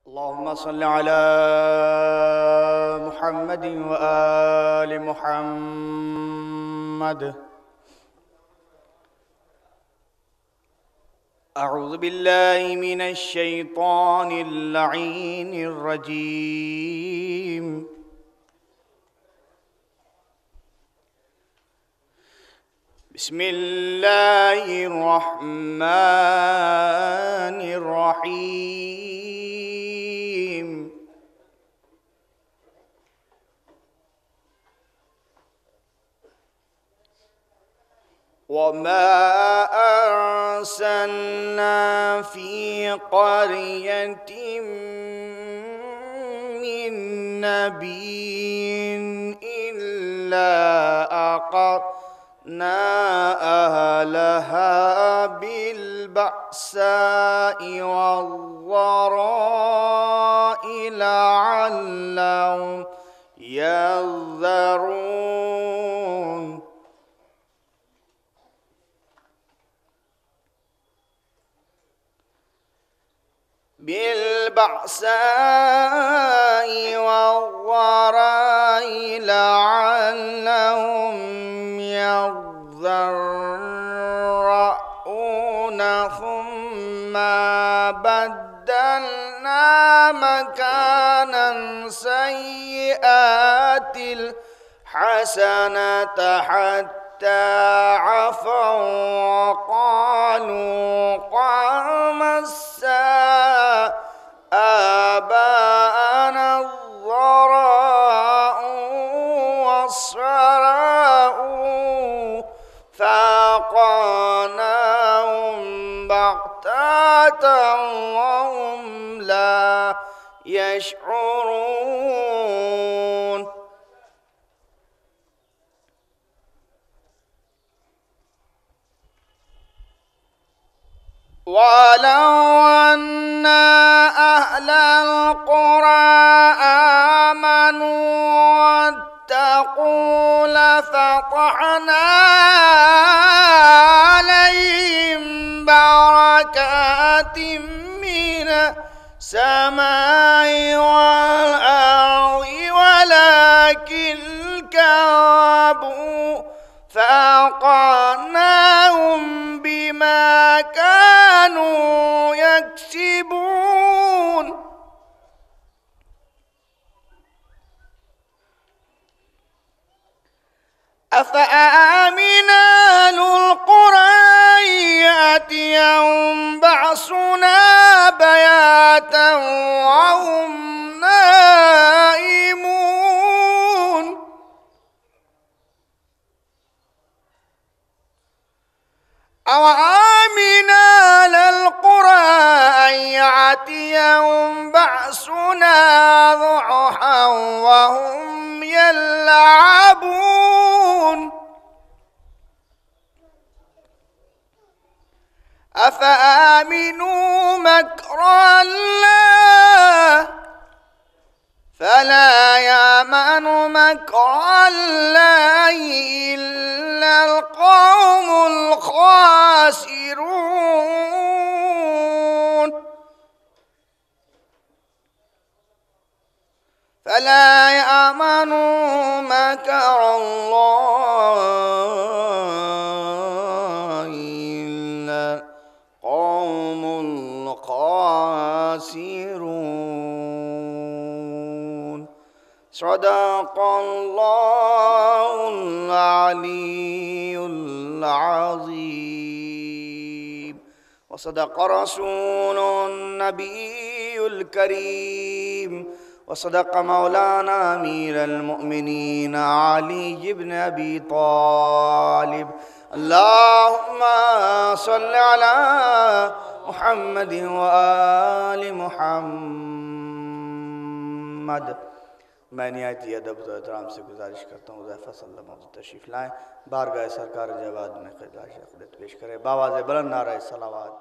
اللهم صل على محمد وآل محمد. أعوذ بالله من الشيطان اللعين الرجيم. بسم الله الرحمن الرحيم. وما أرسلنا في قرية من نبي إلا أقرنا أهلها بالبأساء والضراء لعلهم يحذرون. بالبأساء والضراء لعلهم يضرعون ثم بدلنا مكانا سيئات الحسنة حتى عفوا وقالوا قام الساعة آباءنا الضراء والسراء فأخذناهم بغتة وهم لا يشعرون. ولو أن أهل القرى آمنوا واتقوا لفتحنا عليهم بركات من السماء والأرض ولكن كذبوا فأخذناهم بما كانوا يكسبون. أفأمن أهل القرى يأتيهم بأسنا بياتا وهم نائمون. أوأمن أهل القرى أن يأتيهم بأسنا ضحى وهم يلعبون. أفأمنوا مكر الله فلا يأمن مكر الله إلا القوم الخاسرون. فلا يأمن مكر الله إلا القوم الخاسرون. صدق الله العلي العظيم وصدق رسول النبي الكريم وصدق مولانا أمير المؤمنين علي بن أبي طالب. اللهم صل على محمد وآل محمد. मैं निहायत अदब और एहतराम से गुजारिश करता हूँ हुज़ैफ़ा सल्लल्लाहु अलैहि वसल्लम तशरीफ़ लाएँ, बारगाह सरकार जवाद में ख़िदमत पेश करें। बावाज़ बुलंद नारे सलावत।